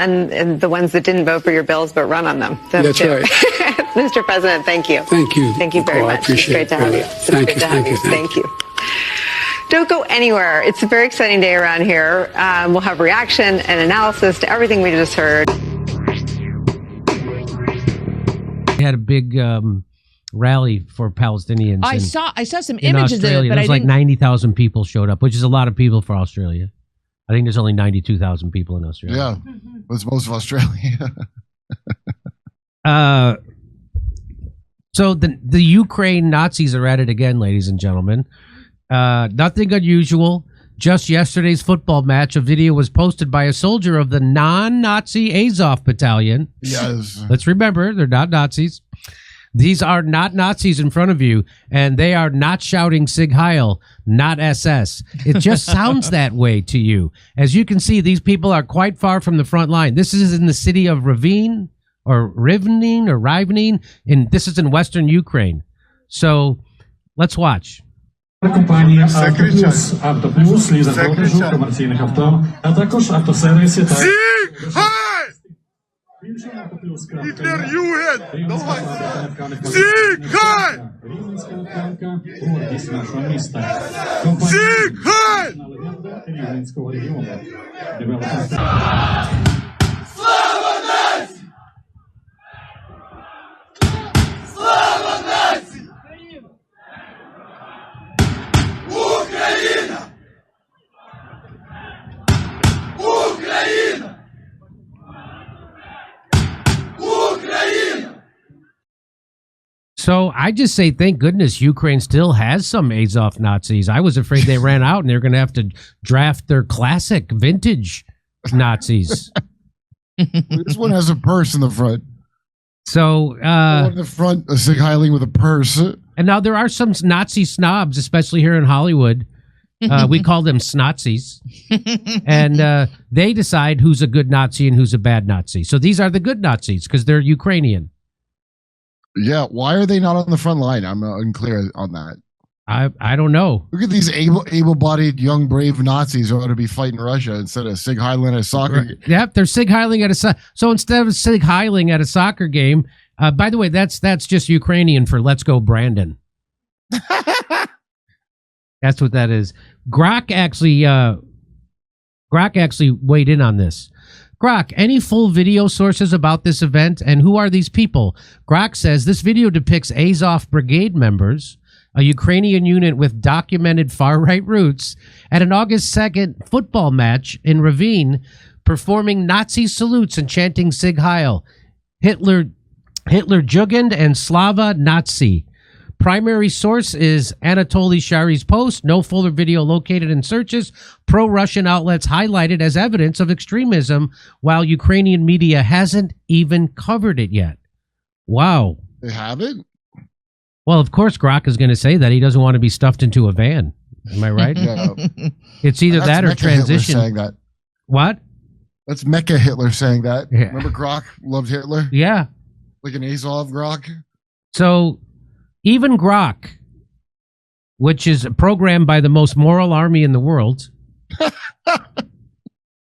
and the ones that didn't vote for your bills but run on them. That's right. Mr. President, thank you. Thank you. Thank you very much. It's great to have you. Thank you. Don't go anywhere. It's a very exciting day around here. We'll have reaction and analysis to everything we just heard. We had a big rally for Palestinians. I saw some images of it, but there was like 90,000 people showed up, which is a lot of people for Australia. I think there's only 92,000 people in Australia. Yeah, that's most of Australia. So the Ukraine Nazis are at it again, ladies and gentlemen. Nothing unusual. Just yesterday's football match, a video was posted by a soldier of the non-Nazi Azov battalion. Yes. Let's remember, they're not Nazis. These are not Nazis in front of you, and they are not shouting Sieg Heil, not SS. It just sounds that way to you. As you can see, these people are quite far from the front line. This is in the city of Rivne, and this is in western Ukraine. So let's watch. Компанії «Автоплюс», лідер продажу комерційних авто, а також автосервіси та... Гітлер Юген! Давай! Sieg Heil! Рівненська електроника, гордість нашого міста. Sieg Heil! Легенда Рівненського регіону. Слава нації! Слава нації! Україна! Україна! So I just say, thank goodness Ukraine still has some Azov Nazis. I was afraid they ran out and they're going to have to draft their classic vintage Nazis. This one has a purse in the front. So in the front, a Sieg Heiling with a purse. And now there are some Nazi snobs, especially here in Hollywood. We call them Snazis. And they decide who's a good Nazi and who's a bad Nazi. So these are the good Nazis because they're Ukrainian. Yeah, why are they not on the front line? I'm unclear on that. I don't know. Look at these able-bodied, young, brave Nazis who ought to be fighting Russia instead of Sieg Heiling at a soccer game. Yep, they're Sieg Heiling at a so instead of Sieg Heiling at a soccer game. By the way, that's just Ukrainian for "Let's go, Brandon." That's what that is. Grok actually weighed in on this. Grok, any full video sources about this event, and who are these people? Grok says this video depicts Azov Brigade members, a Ukrainian unit with documented far-right roots, at an August 2nd football match in Rivne, performing Nazi salutes and chanting Sieg Heil, Hitler Jugend, and Slava Nazi. Primary source is Anatoliy Shari's post. No fuller video located in searches. Pro-Russian outlets highlighted as evidence of extremism, while Ukrainian media hasn't even covered it yet. Wow. They haven't? Well, of course, Grok is going to say that he doesn't want to be stuffed into a van. Am I right? Yeah. It's either That's that or Mecha transition. Hitler saying that. What? That's Mecha Hitler saying that. Yeah. Remember Grok loved Hitler? Yeah. Like an Azov Grok? So even Grok, which is programmed by the most moral army in the world,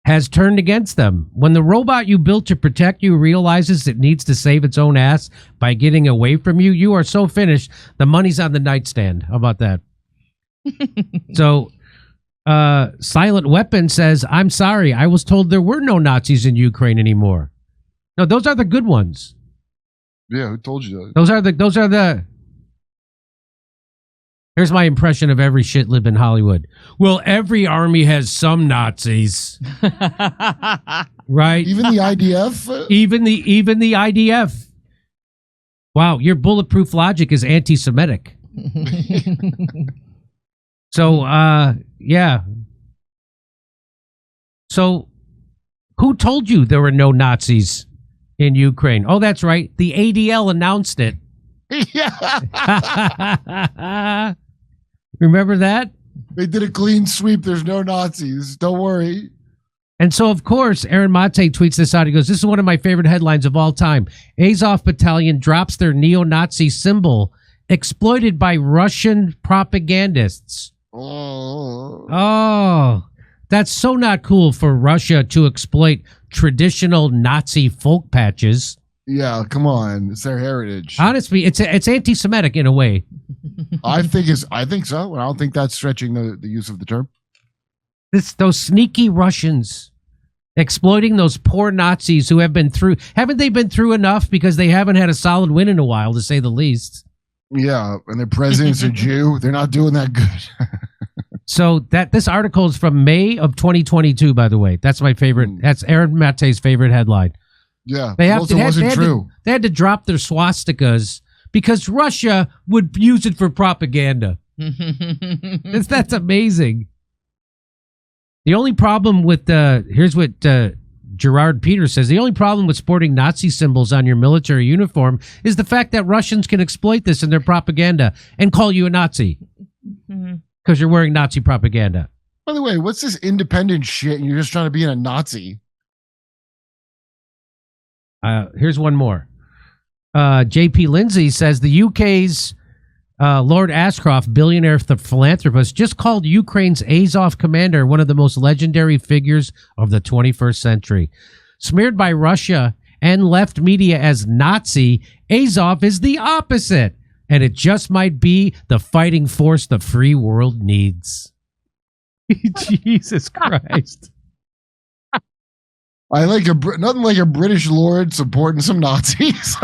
has turned against them. When the robot you built to protect you realizes it needs to save its own ass by getting away from you, you are so finished. The money's on the nightstand. How about that? So Silent Weapon says, I'm sorry, I was told there were no Nazis in Ukraine anymore. No, those are the good ones. Yeah, who told you that? Those are the Here's my impression of every shitlib in Hollywood. Well, every army has some Nazis. Right? Even the IDF? Even the IDF. Wow, your bulletproof logic is anti-Semitic. So, yeah. So, who told you there were no Nazis in Ukraine? Oh, that's right. The ADL announced it. Yeah. Remember that? They did a clean sweep. There's no Nazis. Don't worry. And so, of course, Aaron Mate tweets this out. He goes, this is one of my favorite headlines of all time. Azov Battalion drops their neo-Nazi symbol, exploited by Russian propagandists. Oh, that's so not cool for Russia to exploit traditional Nazi folk patches. Yeah, come on. It's their heritage. Honestly, it's anti-Semitic in a way. I think so. I don't think that's stretching the use of the term. Those sneaky Russians exploiting those poor Nazis who haven't they been through enough because they haven't had a solid win in a while, to say the least. Yeah, and their president's a Jew. They're not doing that good. So this article is from May of 2022, by the way. That's my favorite. That's Aaron Mate's favorite headline. Yeah, They wasn't true. They had to drop their swastikas because Russia would use it for propaganda. That's amazing. The only problem with here's what Gerard Peters says. The only problem with sporting Nazi symbols on your military uniform is the fact that Russians can exploit this in their propaganda and call you a Nazi because you're wearing Nazi propaganda. By the way, what's this independent shit? And you're just trying to be a Nazi. Here's one more. J.P. Lindsay says the UK's Lord Ashcroft, billionaire philanthropist, just called Ukraine's Azov commander one of the most legendary figures of the 21st century. Smeared by Russia and left media as Nazi, Azov is the opposite, and it just might be the fighting force the free world needs. Jesus Christ. I like nothing like a British lord supporting some Nazis.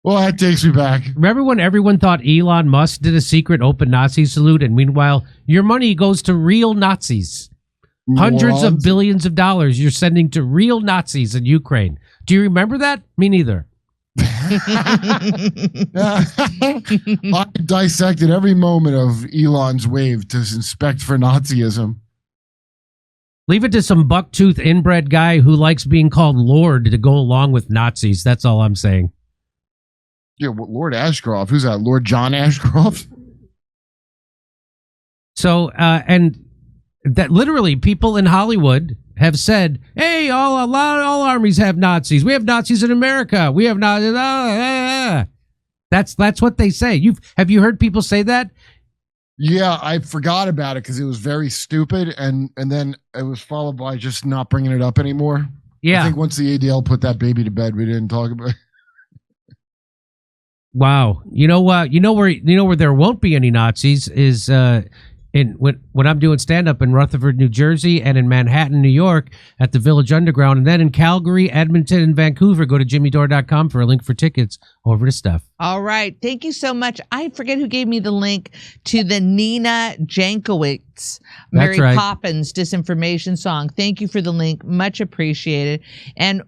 Well, that takes me back. Remember when everyone thought Elon Musk did a secret open Nazi salute, and meanwhile, your money goes to real Nazis. Hundreds of billions of dollars you're sending to real Nazis in Ukraine. Do you remember that? Me neither. I dissected every moment of Elon's wave to inspect for Nazism. Leave it to some bucktooth inbred guy who likes being called Lord to go along with Nazis. That's all I'm saying. Yeah, Lord Ashcroft. Who's that? Lord John Ashcroft? So, and that literally people in Hollywood have said, hey, all armies have Nazis. We have Nazis in America. We have Nazis. That's what they say. Have you heard people say that? Yeah, I forgot about it because it was very stupid, and then it was followed by just not bringing it up anymore. Yeah, I think once the ADL put that baby to bed, we didn't talk about it. Wow, you know what? You know where there won't be any Nazis is when I'm doing stand up in Rutherford, New Jersey, and in Manhattan, New York, at the Village Underground, and then in Calgary, Edmonton, and Vancouver. Go to jimmydore.com for a link for tickets. Over to Steph. All right. Thank you so much. I forget who gave me the link to the Nina Jankowicz, Mary Poppins disinformation song. Thank you for the link. Much appreciated. And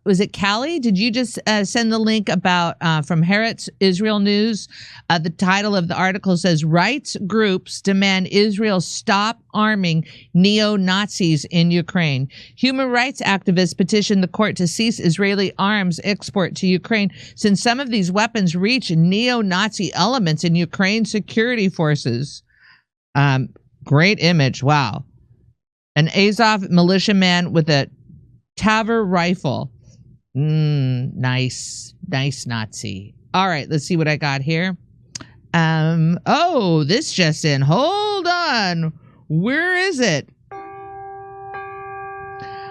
was it Callie? Did you just send the link about from Haaretz Israel News? The title of the article says, rights groups demand Israel stop arming neo-Nazis in Ukraine. Human rights activists petitioned the court to cease Israeli arms export to Ukraine since some of these weapons reach neo-Nazi elements in Ukraine security forces. Great image. Wow. An Azov militiaman with a Taver rifle. Nice Nazi. All right, let's see what I got here. Oh, this just in. Hold on. Where is it?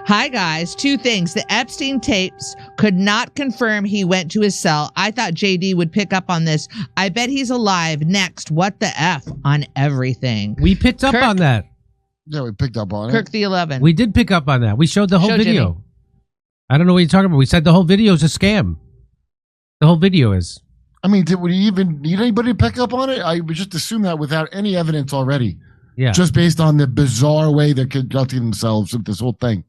Hi, guys. Two things. The Epstein tapes could not confirm he went to his cell. I thought JD would pick up on this. I bet he's alive. Next, what the F on everything. We picked up on that. Yeah, we picked up on it. Kirk the 11. We did pick up on that. We showed the whole video. Jimmy. I don't know what you're talking about. We said the whole video is a scam. The whole video is. I mean, would you even need anybody to pick up on it? I would just assume that without any evidence already. Yeah. Just based on the bizarre way they're conducting themselves with this whole thing.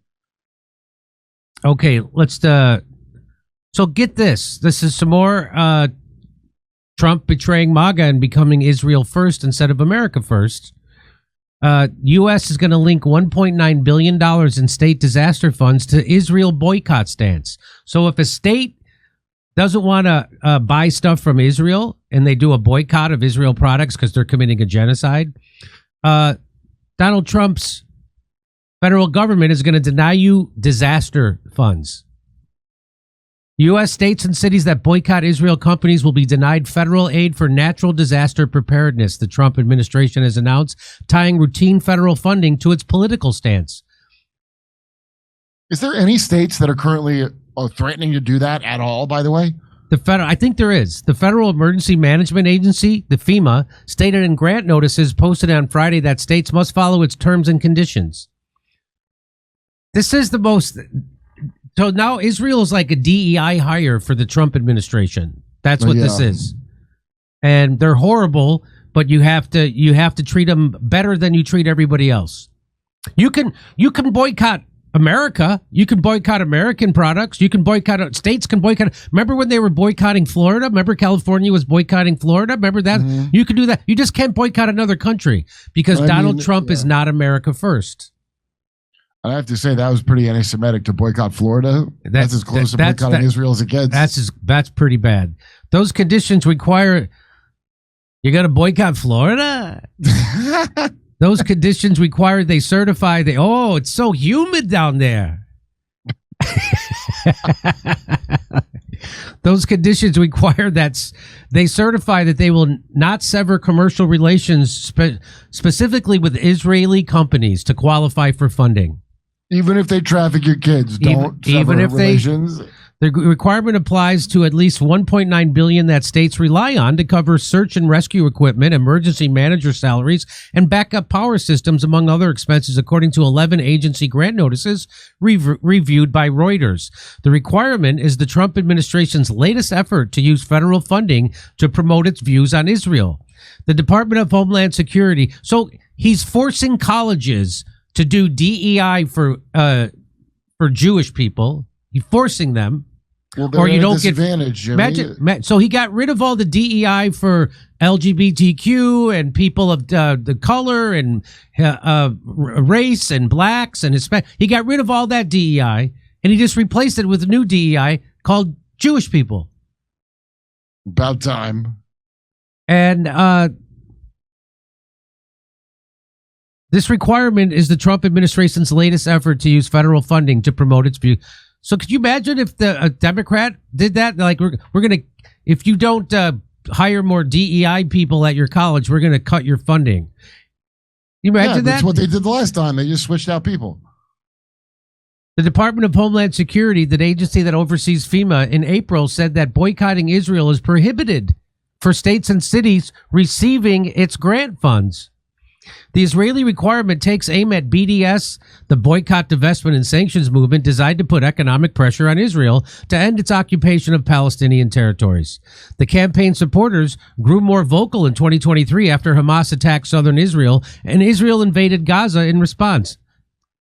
Okay, let's so get this. This is some more Trump betraying MAGA and becoming Israel first instead of America first. U.S. is going to link $1.9 billion in state disaster funds to Israel boycott stance. So if a state doesn't want to buy stuff from Israel and they do a boycott of Israel products because they're committing a genocide, Donald Trump's federal government is going to deny you disaster funds. U.S. states and cities that boycott Israel companies will be denied federal aid for natural disaster preparedness, the Trump administration has announced, tying routine federal funding to its political stance. Is there any states that are currently threatening to do that at all, by the way? I think there is. The Federal Emergency Management Agency, the FEMA, stated in grant notices posted on Friday that states must follow its terms and conditions. This is the most... So now Israel is like a DEI hire for the Trump administration. That's what this is. And they're horrible, but you have to treat them better than you treat everybody else. You can boycott America. You can boycott American products. You can boycott states. Can boycott. Remember when they were boycotting Florida? Remember California was boycotting Florida? Remember that? You can do that. You just can't boycott another country because Donald Trump is not America first. I have to say that was pretty anti-Semitic to boycott Florida. That's as close to boycotting Israel as it gets. That's pretty bad. Those conditions require you're going to boycott Florida. Those conditions require they certify it's so humid down there. Those conditions require that they certify that they will not sever commercial relations specifically with Israeli companies to qualify for funding. Even if they traffic your kids, don't sever relations. The requirement applies to at least $1.9 billion that states rely on to cover search and rescue equipment, emergency manager salaries, and backup power systems, among other expenses, according to 11 agency grant notices reviewed by Reuters. The requirement is the Trump administration's latest effort to use federal funding to promote its views on Israel. The Department of Homeland Security, so he's forcing colleges to do DEI for Jewish people. He's forcing them. Well, or you don't get imagine, so he got rid of all the DEI for LGBTQ and people of the color and race and blacks and Hispanic. He got rid of all that DEI and he just replaced it with a new DEI called Jewish people. About time. And this requirement is the Trump administration's latest effort to use federal funding to promote its view. So could you imagine if a Democrat did that? Like we're going to, if you don't hire more DEI people at your college, we're going to cut your funding. You imagine that? That's what they did the last time. They just switched out people. The Department of Homeland Security, the agency that oversees FEMA, in April said that boycotting Israel is prohibited for states and cities receiving its grant funds. The Israeli requirement takes aim at BDS, the boycott, divestment, and sanctions movement designed to put economic pressure on Israel to end its occupation of Palestinian territories. The campaign supporters grew more vocal in 2023 after Hamas attacked southern Israel and Israel invaded Gaza in response.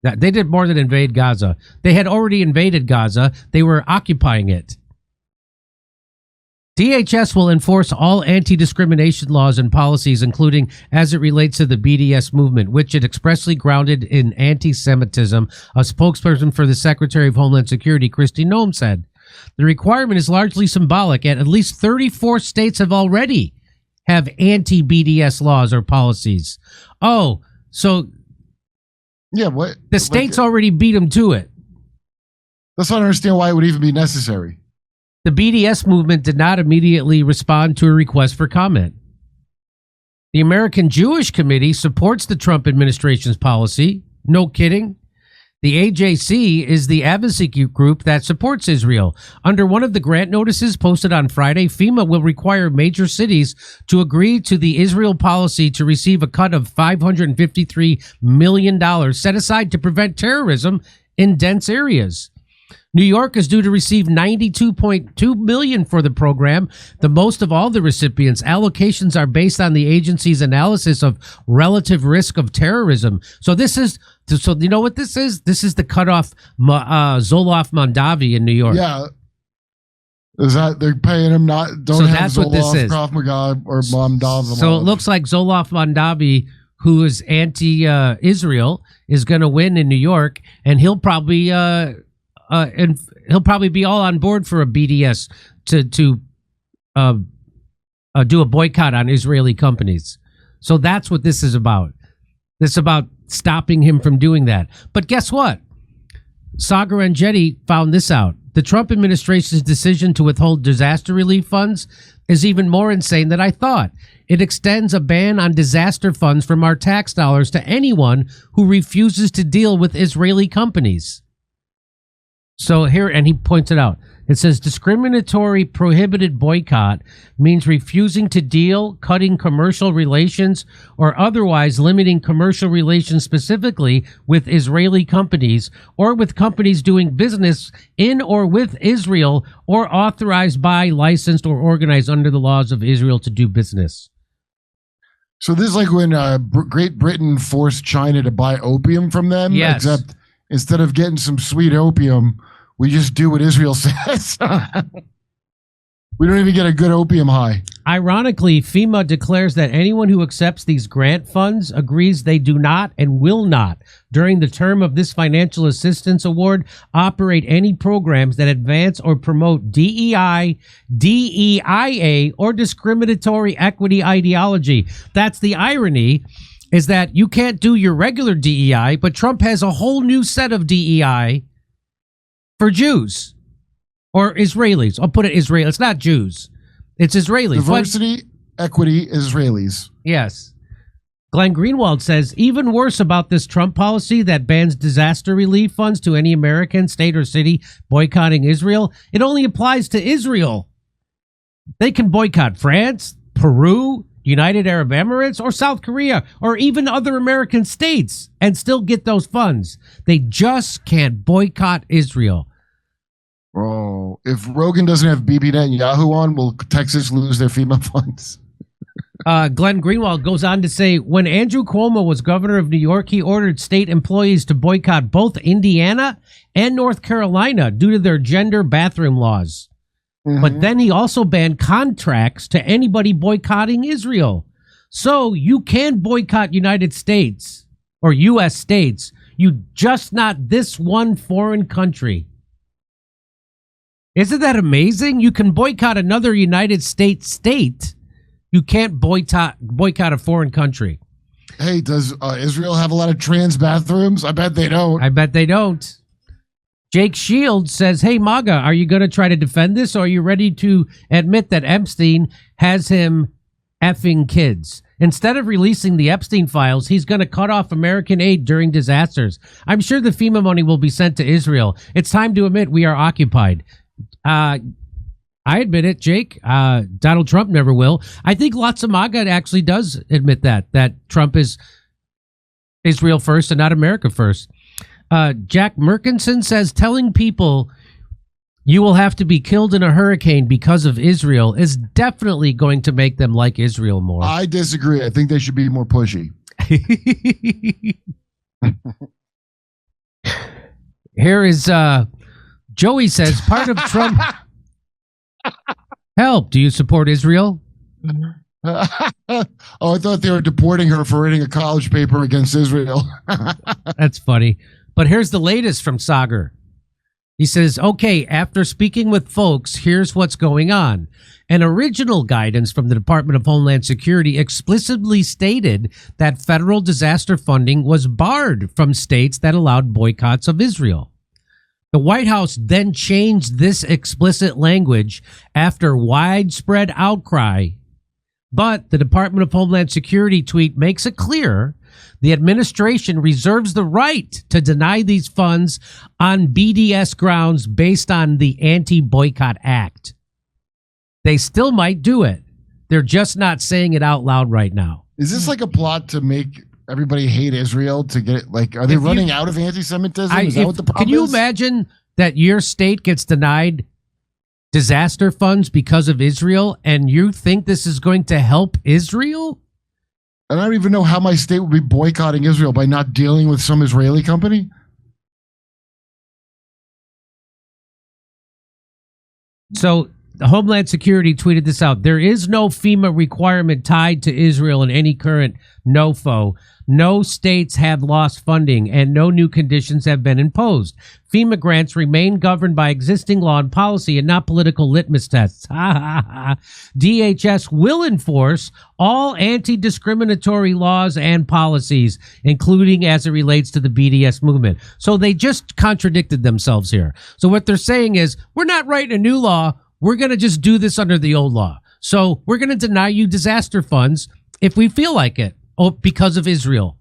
They did more than invade Gaza. They had already invaded Gaza. They were occupying it. DHS will enforce all anti-discrimination laws and policies, including as it relates to the BDS movement, which it expressly grounded in anti-Semitism, a spokesperson for the Secretary of Homeland Security, Kristi Noem, said. The requirement is largely symbolic, and at least 34 states have already have anti-BDS laws or policies. Oh, so yeah, what the states already beat them to it. That's why I don't understand why it would even be necessary. The BDS movement did not immediately respond to a request for comment. The American Jewish Committee supports the Trump administration's policy. No kidding. The AJC is the advocacy group that supports Israel. Under one of the grant notices posted on Friday, FEMA will require major cities to agree to the Israel policy to receive a cut of $553 million set aside to prevent terrorism in dense areas. New York is due to receive $92.2 million for the program, the most of all the recipients. Allocations are based on the agency's analysis of relative risk of terrorism. So you know what this is? This is the cutoff Zoloft Mondavi in New York. Yeah. Is that they're paying him don't so have that's Zoloft, what this is. Krav Maga, or Mondavi. So it looks like Zoloft Mondavi, who is anti-Israel, is going to win in New York, and he'll probably be all on board for a BDS to do a boycott on Israeli companies. So that's what this is about. This is about stopping him from doing that. But guess what? Sagar Enjeti found this out. The Trump administration's decision to withhold disaster relief funds is even more insane than I thought. It extends a ban on disaster funds from our tax dollars to anyone who refuses to deal with Israeli companies. So here, and he points it out. It says discriminatory prohibited boycott means refusing to deal, cutting commercial relations, or otherwise limiting commercial relations specifically with Israeli companies or with companies doing business in or with Israel or authorized by, licensed, or organized under the laws of Israel to do business. So this is like when Great Britain forced China to buy opium from them, except instead of getting some sweet opium, we just do what Israel says. We don't even get a good opium high. Ironically, FEMA declares that anyone who accepts these grant funds agrees they do not and will not, during the term of this financial assistance award, operate any programs that advance or promote DEI, DEIA, or discriminatory equity ideology. That's the irony, is that you can't do your regular DEI, but Trump has a whole new set of DEI for Jews or Israelis. I'll put it Israel. It's not Jews. It's Israelis. Diversity, equity, Israelis. Yes. Glenn Greenwald says, even worse about this Trump policy that bans disaster relief funds to any American state or city boycotting Israel, it only applies to Israel. They can boycott France, Peru, United Arab Emirates, or South Korea, or even other American states and still get those funds. They just can't boycott Israel. Oh, if Rogan doesn't have Bibi Netanyahu on, will Texas lose their FEMA funds? Glenn Greenwald goes on to say, when Andrew Cuomo was governor of New York, he ordered state employees to boycott both Indiana and North Carolina due to their gender bathroom laws. But then he also banned contracts to anybody boycotting Israel. So you can boycott United States or U.S. states. You just not this one foreign country. Isn't that amazing? You can boycott another United States state. You can't boycott a foreign country. Hey, does Israel have a lot of trans bathrooms? I bet they don't. I bet they don't. Jake Shields says, hey, MAGA, are you going to try to defend this, or are you ready to admit that Epstein has him effing kids? Instead of releasing the Epstein files, he's going to cut off American aid during disasters. I'm sure the FEMA money will be sent to Israel. It's time to admit we are occupied. I admit it, Jake. Donald Trump never will. I think lots of MAGA actually does admit that Trump is Israel first and not America first. Jack Merkinson says, telling people you will have to be killed in a hurricane because of Israel is definitely going to make them like Israel more. I disagree. I think they should be more pushy. Here is Joey says, part of Trump. Help. Do you support Israel? Oh, I thought they were deporting her for writing a college paper against Israel. That's funny. But here's the latest from Sagar. He says, okay, after speaking with folks, here's what's going on. An original guidance from the Department of Homeland Security explicitly stated that federal disaster funding was barred from states that allowed boycotts of Israel. The White House then changed this explicit language after widespread outcry. But the Department of Homeland Security tweet makes it clear the administration reserves the right to deny these funds on BDS grounds based on the Anti-Boycott Act. They still might do it. They're just not saying it out loud right now. Is this like a plot to make everybody hate Israel to get it? Like, are they running out of anti-Semitism? Is that what the problem Can you is? imagine that your state gets denied disaster funds because of Israel, and you think this is going to help Israel? And I don't even know how my state would be boycotting Israel by not dealing with some Israeli company. So the Homeland Security tweeted this out. There is no FEMA requirement tied to Israel in any current NOFO. No states have lost funding and no new conditions have been imposed. FEMA grants remain governed by existing law and policy and not political litmus tests. DHS will enforce all anti-discriminatory laws and policies, including as it relates to the BDS movement. So they just contradicted themselves here. So what they're saying is, we're not writing a new law. We're going to just do this under the old law. So we're going to deny you disaster funds if we feel like it. Oh, because of Israel.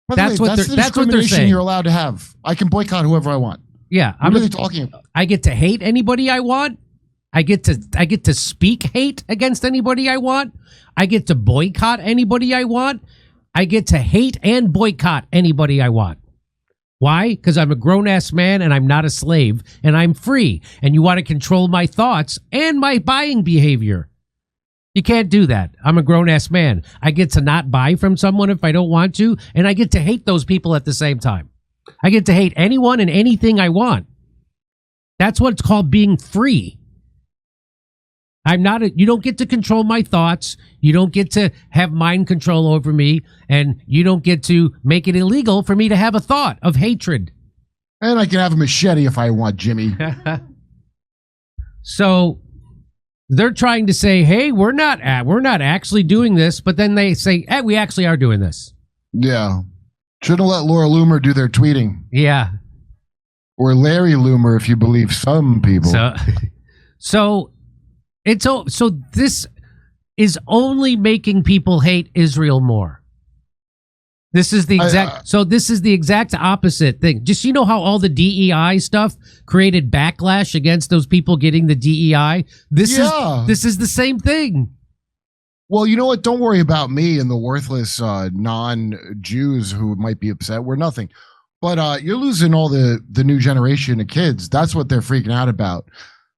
By the way, That's what they're saying. You're allowed to have. I can boycott whoever I want. Yeah, what are they talking about? I get to hate anybody I want. I get to speak hate against anybody I want. I get to boycott anybody I want. I get to hate and boycott anybody I want. Why? Because I'm a grown-ass man and I'm not a slave and I'm free. And you want to control my thoughts and my buying behavior. You can't do that. I'm a grown-ass man. I get to not buy from someone if I don't want to, and I get to hate those people at the same time. I get to hate anyone and anything I want. That's what it's called being free. You don't get to control my thoughts. You don't get to have mind control over me, and you don't get to make it illegal for me to have a thought of hatred. And I can have a machete if I want, Jimmy. So they're trying to say, hey, we're not actually doing this, but then they say, hey, we actually are doing this. Yeah. Shouldn't let Laura Loomer do their tweeting. Yeah. Or Larry Loomer, if you believe some people. So this is only making people hate Israel more. This is the exact opposite thing. Just, you know how all the DEI stuff created backlash against those people getting the DEI? This is the same thing. Well, you know what? Don't worry about me and the worthless non-Jews who might be upset. We're nothing. But you're losing all the new generation of kids. That's what they're freaking out about.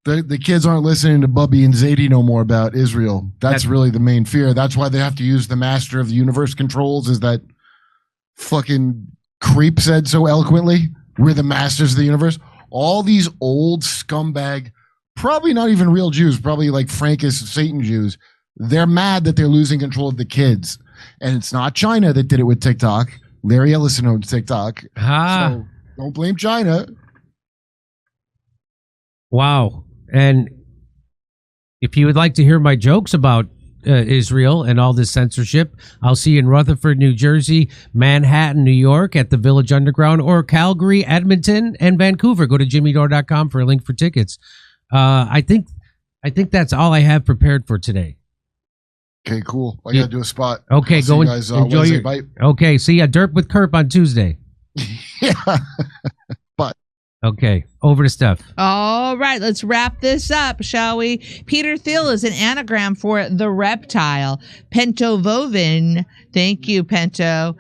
The kids aren't listening to Bubby and Zadie no more about Israel. That's really the main fear. That's why they have to use the master of the universe controls, is that fucking creep said so eloquently. We're the masters of the universe. All these old scumbag, probably not even real Jews, probably like Frankish Satan Jews, they're mad that they're losing control of the kids. And it's not China that did it with TikTok. Larry Ellison owns TikTok. So don't blame China. Wow. And if you would like to hear my jokes about Israel and all this censorship, I'll see you in Rutherford, New Jersey, Manhattan, New York at the Village Underground, or Calgary, Edmonton, and Vancouver. Go to jimmydore.com for a link for tickets. I think that's all I have prepared for today. Okay, cool. I gotta do a spot. Okay, go and enjoy your bite. Okay, see ya. Derp with Kerp on Tuesday. Yeah. But okay, over to Steph. All right, let's wrap this up, shall we? Peter Thiel is an anagram for the reptile. Pentovovin. Thank you, Pento.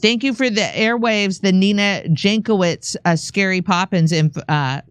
Thank you for the airwaves, the Nina Jankowicz Scary Poppins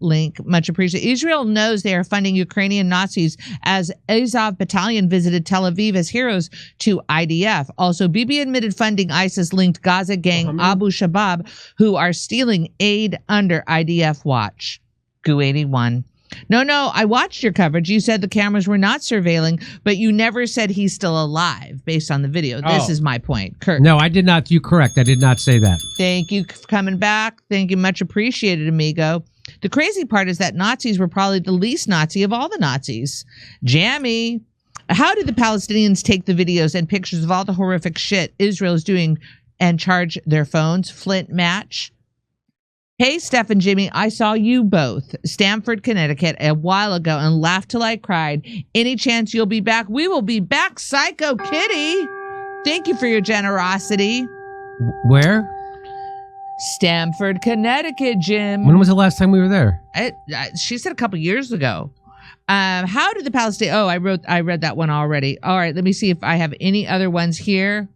link. Much appreciated. Israel knows they are funding Ukrainian Nazis as Azov Battalion visited Tel Aviv as heroes to IDF. Also, Bibi admitted funding ISIS-linked Gaza gang Abu Shabab, who are stealing aid under IDF watch. Gu81. No, I watched your coverage. You said the cameras were not surveilling, but you never said he's still alive based on the video. This is my point. Kirk. No, I did not. You correct. I did not say that. Thank you for coming back. Thank you. Much appreciated, amigo. The crazy part is that Nazis were probably the least Nazi of all the Nazis. Jammy. How did the Palestinians take the videos and pictures of all the horrific shit Israel is doing and charge their phones? Flint Match. Hey, Steph and Jimmy, I saw you both, Stamford, Connecticut, a while ago and laughed till I cried. Any chance you'll be back? We will be back, Psycho Kitty. Thank you for your generosity. Where? Stamford, Connecticut, Jim. When was the last time we were there? She said a couple years ago. How did the Palestinians... Oh, I read that one already. All right, let me see if I have any other ones here.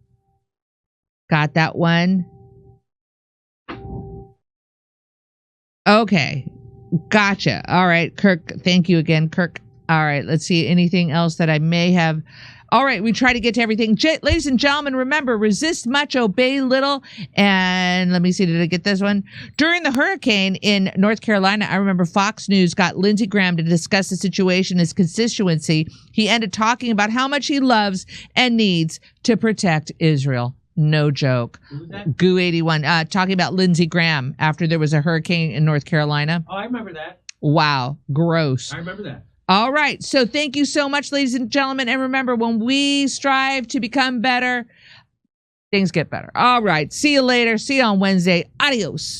Got that one. Okay. Gotcha. All right, Kirk. Thank you again, Kirk. All right, let's see. Anything else that I may have... All right, we try to get to everything. Ladies and gentlemen, remember, resist much, obey little. And let me see, did I get this one? During the hurricane in North Carolina, I remember Fox News got Lindsey Graham to discuss the situation in his constituency. He ended talking about how much he loves and needs to protect Israel. No joke. Gu81, talking about Lindsey Graham after there was a hurricane in North Carolina. Oh, I remember that. Wow, gross. I remember that. All right. So thank you so much, ladies and gentlemen. And remember, when we strive to become better, things get better. All right. See you later. See you on Wednesday. Adios.